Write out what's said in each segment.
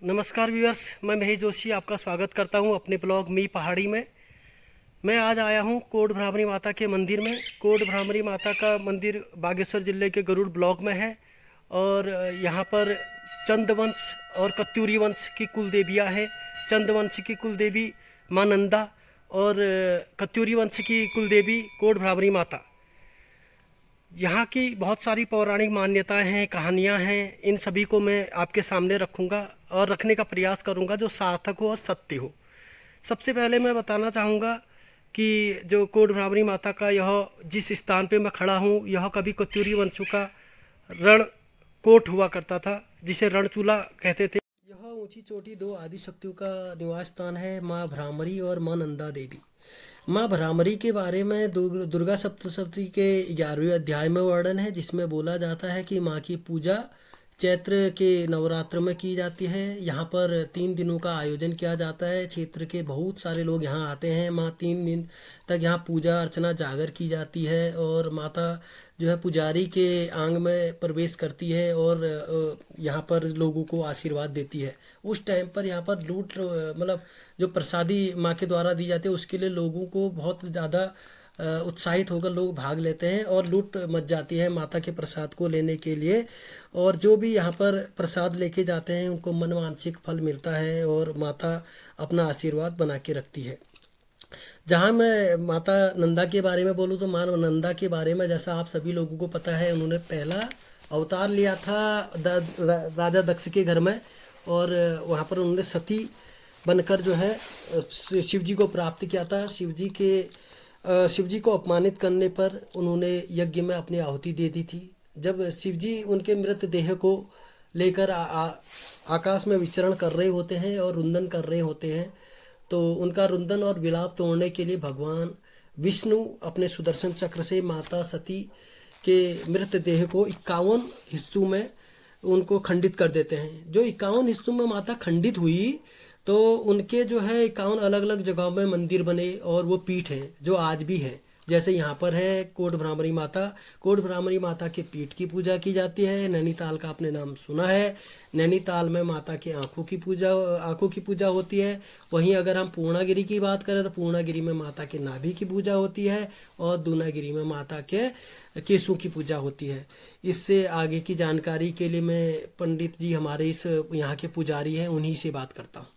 नमस्कार व्यूअर्स, मैं महेश जोशी आपका स्वागत करता हूं अपने ब्लॉग मी पहाड़ी में। मैं आज आया हूं कोट भ्रामरी माता के मंदिर में। कोट भ्रामरी माता का मंदिर बागेश्वर जिले के गरुड़ ब्लॉक में है और यहां पर चंदवंश और कत्यूरी वंश की कुल देवियाँ हैं। चंदवंश की कुल देवी माँ नंदा और कत्यूरी वंश की कुल देवी कोट भ्रामरी माता। यहाँ की बहुत सारी पौराणिक मान्यताएं हैं, कहानियाँ हैं। इन सभी को मैं आपके सामने रखूँगा और रखने का प्रयास करूँगा जो सार्थक हो और सत्य हो। सबसे पहले मैं बताना चाहूँगा कि जो कोट भ्रामरी माता का यह जिस स्थान पे मैं खड़ा हूँ, यह कभी कत्यूरी वंशों का रण कोट हुआ करता था, जिसे रणचूला कहते थे। यह ऊंची चोटी दो आदि शक्तियों का निवास स्थान है, माँ भ्रामरी और माँ नंदा देवी। माँ भ्रामरी के बारे में दुर्गा सप्तशती के 11वें अध्याय में वर्णन है, जिसमें बोला जाता है कि माँ की पूजा चैत्र के नवरात्र में की जाती है। यहाँ पर 3 दिनों का आयोजन किया जाता है। क्षेत्र के बहुत सारे लोग यहाँ आते हैं। माँ 3 दिन तक यहाँ पूजा अर्चना जागर की जाती है और माता जो है पुजारी के आंग में प्रवेश करती है और यहाँ पर लोगों को आशीर्वाद देती है। उस टाइम पर यहाँ पर लूट मतलब जो प्रसादी माँ के द्वारा दी जाती है, उसके लिए लोगों को बहुत ज़्यादा उत्साहित होकर लोग भाग लेते हैं और लूट मच जाती है माता के प्रसाद को लेने के लिए। और जो भी यहाँ पर प्रसाद लेके जाते हैं उनको मनवांछित फल मिलता है और माता अपना आशीर्वाद बना के रखती है। जहाँ मैं माता नंदा के बारे में बोलूँ तो माँ नंदा के बारे में जैसा आप सभी लोगों को पता है, उन्होंने पहला अवतार लिया था राजा दक्ष के घर में और वहाँ पर उन्होंने सती बनकर जो है शिव जी को प्राप्त किया था। शिव जी को अपमानित करने पर उन्होंने यज्ञ में अपनी आहुति दे दी थी। जब शिव जी उनके मृत देह को लेकर आकाश में विचरण कर रहे होते हैं और रुंदन कर रहे होते हैं, तो उनका रुंदन और विलाप तोड़ने के लिए भगवान विष्णु अपने सुदर्शन चक्र से माता सती के मृत देह को 51 हिस्सों में उनको खंडित कर देते हैं। जो 51 हिस्सों में माता खंडित हुई तो उनके जो है 51 अलग अलग जगहों में मंदिर बने और वो पीठ हैं जो आज भी है। जैसे यहाँ पर है कोट भ्रामरी माता। कोट भ्रामरी माता के पीठ की पूजा की जाती है। नैनीताल का आपने नाम सुना है। नैनीताल में माता की आँखों की पूजा होती है। वहीं अगर हम पूर्णागिरी की बात करें तो पूर्णागिरी में माता के नाभि की पूजा होती है और दूनागिरी में माता के केशों की पूजा होती है। इससे आगे की जानकारी के लिए मैं पंडित जी हमारे इस यहाँ के पुजारी हैं, उन्हीं से बात करता हूँ।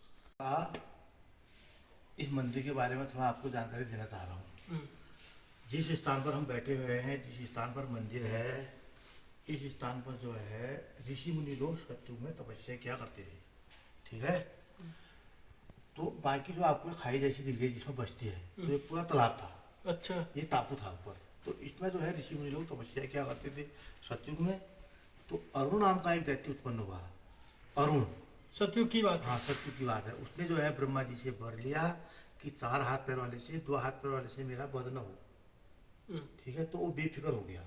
इस मंदिर के बारे में थोड़ा आपको जानकारी देना चाह रहा हूँ। जिस स्थान पर हम बैठे हुए हैं, जिस स्थान पर मंदिर है, इस स्थान पर जो है ऋषि मुनि लोग सत्युग में तपस्या क्या करते थे। ठीक है, तो बाकी जो आपको खाई जैसी दिख रही है जिसमें बस्ती है, तो ये पूरा तालाब था। अच्छा, ये टापू था ऊपर। तो इसमें जो है ऋषि मुनि लोग तपस्या क्या करते थे सत्युग में। तो अरुण नाम का एक दैत्य उत्पन्न हुआ। अरुण, सतयुग की बात है। हाँ, सत्युग की बात है। उसने जो है ब्रह्मा जी से वर लिया कि 4 हाथ पैर वाले से 2 हाथ पैर वाले से मेरा वध न हो। ठीक है, तो वो बेफिक्र हो गया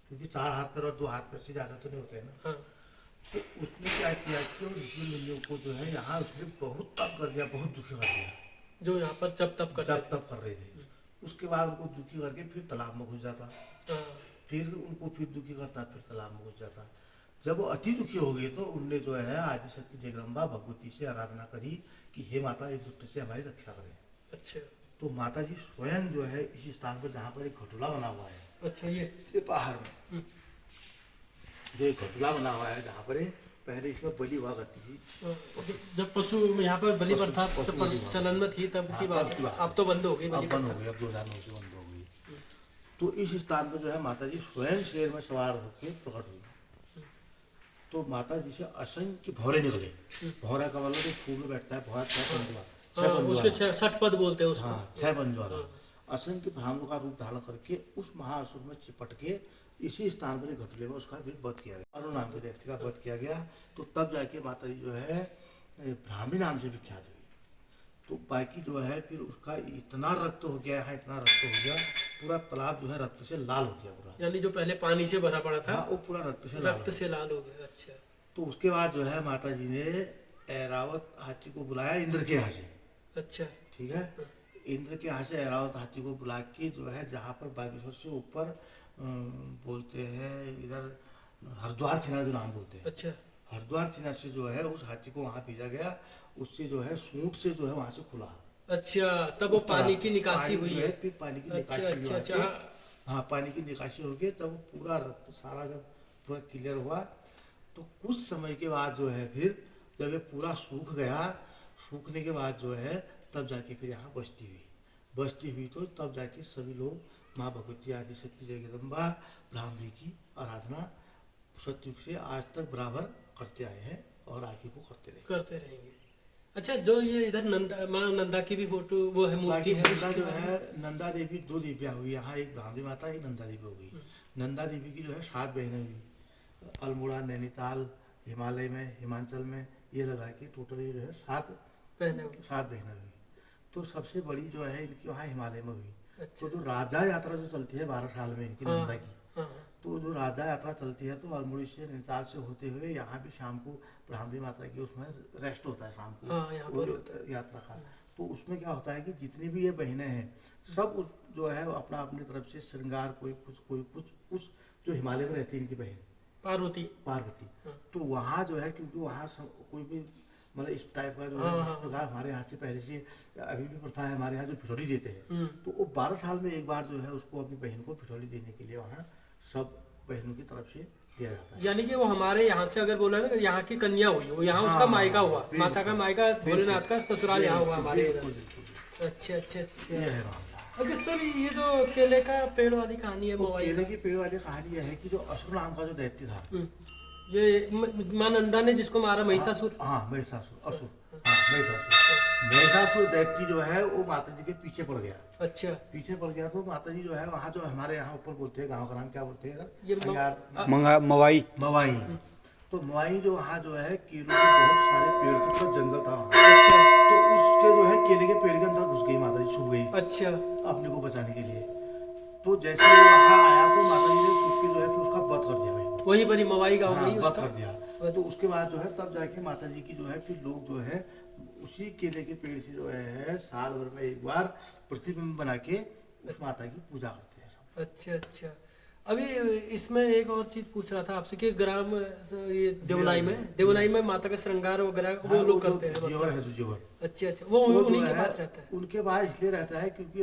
क्योंकि 4 हाथ पैर और 2 हाथ पैर से ज्यादा तो नहीं होते हैं ना। हाँ। तो उसने क्या किया कि ऋषि मुनियों को जो है यहाँ उसने बहुत तप कर दिया, बहुत दुखी कर दिया। जो यहाँ पर जब तब कर रहे थे। उसके बाद उनको दुखी करके फिर तालाब में घुस जाता, फिर उनको फिर दुखी करता, फिर तालाब में घुस जाता। जब वो अति दुखी हो गए तो उनने जो है आदिशक्ति जगदम्बा भगवती से आराधना करी कि हे माता इस दुष्ट से हमारी रक्षा करें। अच्छा। तो माता जी स्वयं जो है इस स्थान पर जहाँ पर एक घटोला बना हुआ है, अच्छा, ये बाहर में जो एक घटोला बना हुआ है जहाँ पर पहले इसमें बलि हुआ करती थी। जब पशु यहाँ पर बलि प्रथा चलन में थी तब की बात है। अब तो बंद हो गई, अब बंद हो गई, अब 2009 से बंद हो गई। तो इस स्थान पर जो है माता जी स्वयं शेर में सवार होकर प्रकट हुई। तो माता जी से असंख्य भौरे निकले। भौरा का मतलब फूल में बैठता है, भौरा 6 पंज उसके 60 पद बोलते हैं उसको। हाँ, 6 पंज वाला। असंख्य ब्राह्मणों का रूप धारण करके उस महाअसुर में चिपट के इसी स्थान पर घटले में उसका फिर वध किया गया। अरुण नाम के व्यक्ति का वध किया गया। तो तब जाके माता जी जो है ब्राह्मणी नाम से विख्यात हुई। तो बाकी जो है फिर उसका इतना रक्त हो गया है, इतना रक्त हो गया, पूरा तालाब जो है रक्त से लाल हो गया पूरा। यानी जो पहले पानी से भरा पड़ा था, हाँ, वो पूरा रक्त से लाल हो गया। अच्छा। तो उसके बाद जो है माता जी ने ऐरावत हाथी को बुलाया इंद्र के यहाँ से। अच्छा। ठीक है, इंद्र के यहाँ से ऐरावत हाथी को बुला के जो है जहाँ पर बागेश्वर से ऊपर बोलते हैं इधर हरिद्वार छेना जो नाम बोलते हैं। अच्छा। हरिद्वार चीना से जो है उस हाथी को वहाँ भेजा गया, उससे जो है सूंड से जो है वहाँ से खुला। अच्छा, तब वो पानी की निकासी पानी हुई जो है। फिर पानी की अच्छा निकासी अच्छा हुई अच्छा। वहाँ से। हाँ, पानी की निकासी हो गई, तब पूरा रक्त सारा जब पूरा क्लियर हुआ, तो कुछ समय के बाद जो है फिर जब ये पूरा सूख गया, सूखने के बाद जो है तब जाके फिर यहाँ बस्ती हुई तो तब जाके सभी लोग माँ भगवती आदिशक्ति जगदम्बा ब्राह्मणी की आराधना सतयुग से आज तक बराबर करते आए हैं और आगे को करते रहेंगे। अच्छा, जो ये इधर नंदा माँ नंदा की भी फोटो वो है, मूर्ति है, नंदा इसके जो बारे में? है, नंदा देवी 2 देवियाँ हुई यहाँ, एक ब्राह्मणी माता, एक नंदा देवी हो गई। नंदा देवी की जो है 7 बहनें हुई, अल्मोड़ा, नैनीताल, हिमालय में, हिमाचल में, ये लगा के टोटल ये जो है 7 पहने हुए। बहनें हुई। तो सबसे बड़ी जो है इनकी वहाँ हिमालय में हुई। अच्छा। तो जो राजा यात्रा जो चलती है 12 साल में इनकी, नंदा की, हाँ, तो जो राजा यात्रा चलती है तो अल्मोड़ी से नैनीताल से होते हुए यहाँ भी शाम को ब्राह्मणी माता की उसमें रेस्ट होता है शाम को। हाँ, यहाँ पर होता है यात्रा का। तो उसमें क्या होता है कि जितनी भी ये बहनें हैं सब जो है अपना अपनी तरफ से श्रृंगार, कोई कुछ उस जो हिमालय में रहती है इनकी बहन पार्वती। हाँ। तो वहाँ जो है, क्योंकि वहाँ कोई भी मतलब इस टाइप का जो है, जिस प्रकार हमारे यहाँ से पहले से अभी भी प्रथा है, हमारे यहाँ जो भिठोली देते हैं, तो वो 12 साल में एक बार जो है उसको अपनी बहन को भिठोली देने के लिए वहाँ सब बहनों की तरफ से दिया जाता है। यानी कि वो हमारे यहाँ से अगर बोला ना, यहाँ की कन्या हुई, वो यहाँ उसका मायका हुआ, माता का मायका, भोलेनाथ का ससुराल यहाँ हुआ हमारे इधर। अच्छा अच्छा अच्छा। ये है मामला। अच्छा सर, ये जो केले का पेड़ वाली कहानी है, मोबाइल केले की पेड़ वाली कहानी यह है कि जो असुर नाम का जो दैत्य था, ये माँ नंदा ने जिसको मारा, महिषासुर। हाँ, महिषासुर, असुर, हाँ महिषासुर दैत्य जो है वो माता जी के पीछे पड़ गया। अच्छा। पीछे पड़ गया तो माता जी जो है वहाँ जो हमारे यहाँ ऊपर बोलते हैं, गाँव का नाम क्या बोलते हैं ये मवाई। तो मवाई जो वहाँ जो है केलों के बहुत सारे पेड़ थे, पूरा जंगल था वहाँ। अच्छा। तो उसके जो है केले के पेड़ के अंदर घुस गई माता जी, छुप गई अच्छा। अपने को बचाने के लिए। तो जैसे वो वहाँ आया तो माता जी ने छुप के जो है फिर उसका वध कर दिया, वहीं पर ही मवाई गाँव में ही वध उसका कर दिया। तो उसके बाद जो है तब जाके माता जी की जो है फिर लोग जो है उसी केले के पेड़ से जो है साल भर में एक बार प्रतिबिंब बना के उस माता की पूजा करते हैं। अच्छा अच्छा। अभी इसमें एक और चीज पूछ रहा था आपसे कि ग्राम ये देवनाई में माता का श्रृंगार वगैरह वो लोग करते हैं, जेवर है, जो जेवर। अच्छा अच्छा, वो उन्हीं के पास रहता है। उनके पास इसलिए रहता है क्योंकि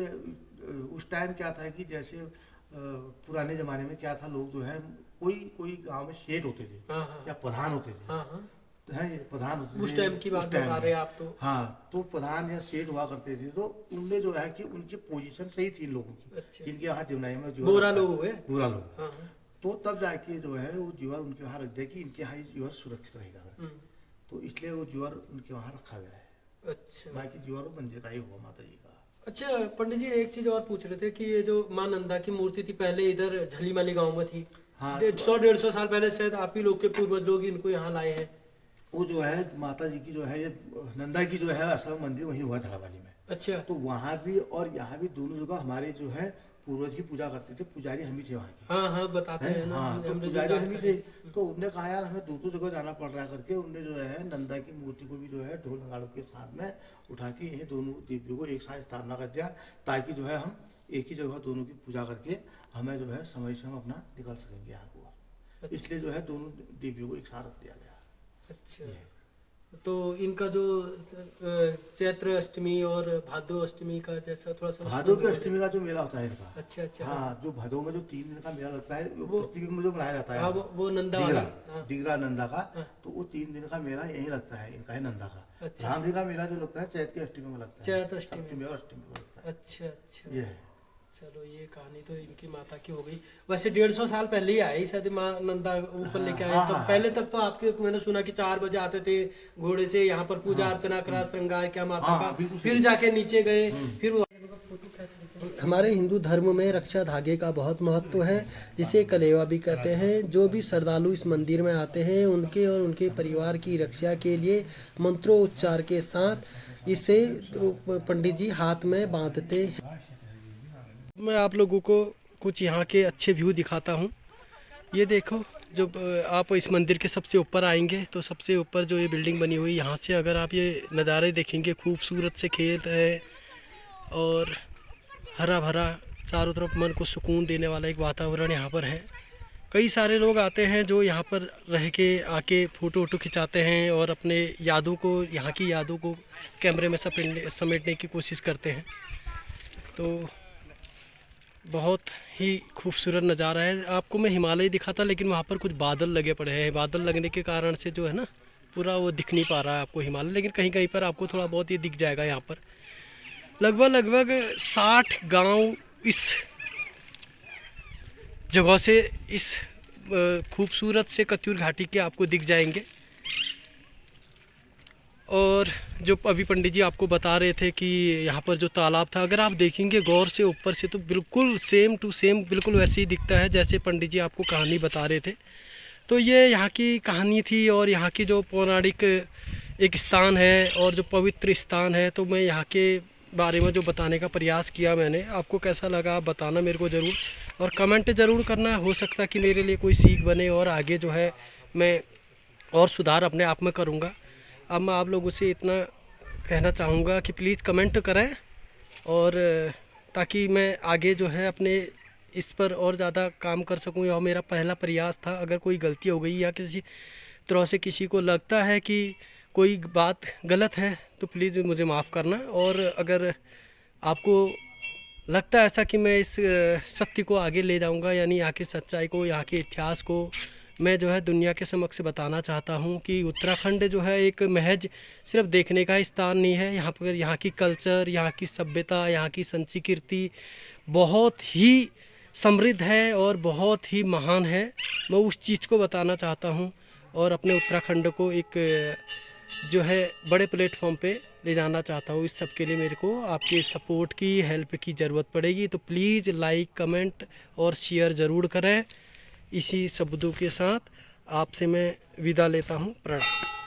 उस टाइम क्या था कि जैसे पुराने जमाने में क्या था, लोग जो है कोई गांव में शेठ होते थे या प्रधान होते थे। तो है प्रधान होते थे उस टाइम की बात बता रहे हैं आप तो। हाँ, तो प्रधान या सेठ हुआ करते थे, तो उनने जो है कि उनकी पोजीशन सही थी लोगों की। अच्छा। जिनके यहाँ देवनाई में गोरा लोग हुए, गोरा लोग। तो तब जाके जो है वो जीवर उनके वहाँ रख दिया कि इनके यहाँ जीवर सुरक्षित रहेगा, तो इसलिए वो जीवर उनके वहाँ रखा गया है। अच्छा। बाकी जीवर मंदिर का ही हुआ माता जी का। अच्छा पंडित जी, एक चीज और पूछ रहे थे कि ये जो माँ नंदा की मूर्ति थी पहले इधर झलीमाली गांव में थी। हाँ, 100-150 साल पहले शायद आप ही लोग के पूर्वज लोग इनको यहाँ लाए हैं। वो जो है माता जी की जो है, ये नंदा की जो है असल मंदिर वही हुआ झालावाली में। अच्छा। तो वहाँ भी और यहाँ भी दोनों जगह हमारे जो है पूर्वज ही पूजा करते थे, पुजारी हम ही थे वहाँ के। हाँ हाँ, बताते हैं ना। हाँ, तो पुजारी हम ही थे। तो उनने कहा यार हमें दो जगह जाना पड़ रहा है करके, उनने जो है नंदा की मूर्ति को भी जो है ढोल नगाड़ों के साथ में उठा के यही दोनों देवियों को एक साथ स्थापना कर दिया, ताकि जो है हम एक ही जगह दोनों की पूजा करके हमें जो है समय से हम अपना निकल सकेंगे यहाँ को। इसलिए जो है दोनों देवियों को एक साथ रख दिया गया। अच्छा। तो इनका जो चैत्र अष्टमी और भादो अष्टमी का जैसा थोड़ा सा, भादो की अष्टमी का जो मेला होता है इनका। अच्छा अच्छा। हाँ, जो भादो में जो 3 दिन का मेला लगता है, वो प्रतिबिंब में जो बनाया जाता है। हाँ, वो नंदा डिगरा नंदा का। तो वो 3 दिन का मेला यही लगता है इनका, है नंदा का। अच्छा। राम जी का मेला जो लगता है चैत की अष्टमी में लगता है, चैत अष्टमी और अष्टमी को लगता है। अच्छा अच्छा। ये है। चलो, ये कहानी तो इनकी माता की हो गई। वैसे 150 साल पहले ही आए शायद माँ नंदा ऊपर लेके आए। तो पहले तक तो आपके मैंने सुना कि 4 बजे आते थे घोड़े से, यहाँ पर पूजा अर्चना करा, श्रृंगार किया माता का, फिर जाके नीचे गए। फिर हमारे हिंदू धर्म में रक्षा धागे का बहुत महत्व है, जिसे कलेवा भी कहते हैं। जो भी श्रद्धालु इस मंदिर में आते हैं उनके और उनके परिवार की रक्षा के लिए मंत्रोच्चार के साथ इसे पंडित जी हाथ में बांधते हैं। मैं आप लोगों को कुछ यहाँ के अच्छे व्यू दिखाता हूँ। ये देखो, जब आप इस मंदिर के सबसे ऊपर आएंगे तो सबसे ऊपर जो ये बिल्डिंग बनी हुई, यहाँ से अगर आप ये नज़ारे देखेंगे, खूबसूरत से खेत है और हरा भरा चारों तरफ मन को सुकून देने वाला एक वातावरण यहाँ पर है। कई सारे लोग आते हैं जो यहाँ पर रह के आके फ़ोटो वोटो खिंचाते हैं और अपने यादों को, यहाँ की यादों को कैमरे में समेटने की कोशिश करते हैं। तो बहुत ही खूबसूरत नज़ारा है। आपको मैं हिमालय दिखाता, लेकिन वहाँ पर कुछ बादल लगे पड़े हैं। बादल लगने के कारण से जो है ना, पूरा वो दिख नहीं पा रहा है आपको हिमालय, लेकिन कहीं कहीं पर आपको थोड़ा बहुत ये दिख जाएगा। यहाँ पर लगभग 60 गांव इस जगह से, इस खूबसूरत से कत्यूर घाटी के आपको दिख जाएंगे। और जो अभी पंडित जी आपको बता रहे थे कि यहाँ पर जो तालाब था, अगर आप देखेंगे गौर से ऊपर से तो बिल्कुल सेम टू सेम बिल्कुल वैसे ही दिखता है जैसे पंडित जी आपको कहानी बता रहे थे। तो ये यहाँ की कहानी थी और यहाँ की जो पौराणिक एक स्थान है और जो पवित्र स्थान है, तो मैं यहाँ के बारे में जो बताने का प्रयास किया मैंने। आपको कैसा लगा आप बताना मेरे को ज़रूर, और कमेंट ज़रूर करना। हो सकता कि मेरे लिए कोई सीख बने और आगे जो है मैं और सुधार अपने आप में करूँगा। अब मैं आप लोगों से इतना कहना चाहूँगा कि प्लीज़ कमेंट करें, और ताकि मैं आगे जो है अपने इस पर और ज़्यादा काम कर सकूँ। यह मेरा पहला प्रयास था। अगर कोई गलती हो गई या किसी तरह से किसी को लगता है कि कोई बात गलत है तो प्लीज़ मुझे माफ़ करना। और अगर आपको लगता है ऐसा कि मैं इस सत्य को आगे ले जाऊंगा, यानी यहाँ की सच्चाई को, यहाँ के इतिहास को मैं जो है दुनिया के समक्ष बताना चाहता हूँ कि उत्तराखंड जो है एक महज सिर्फ देखने का स्थान नहीं है। यहाँ पर यहाँ की कल्चर, यहाँ की सभ्यता, यहाँ की संस्कृति बहुत ही समृद्ध है और बहुत ही महान है। मैं उस चीज़ को बताना चाहता हूँ और अपने उत्तराखंड को एक जो है बड़े प्लेटफॉर्म पे ले जाना चाहता हूँ। इस सब के लिए मेरे को आपके सपोर्ट की, हेल्प की ज़रूरत पड़ेगी। तो प्लीज़ लाइक, कमेंट और शेयर ज़रूर करें। इसी शब्दों के साथ आपसे मैं विदा लेता हूँ। प्रणाम।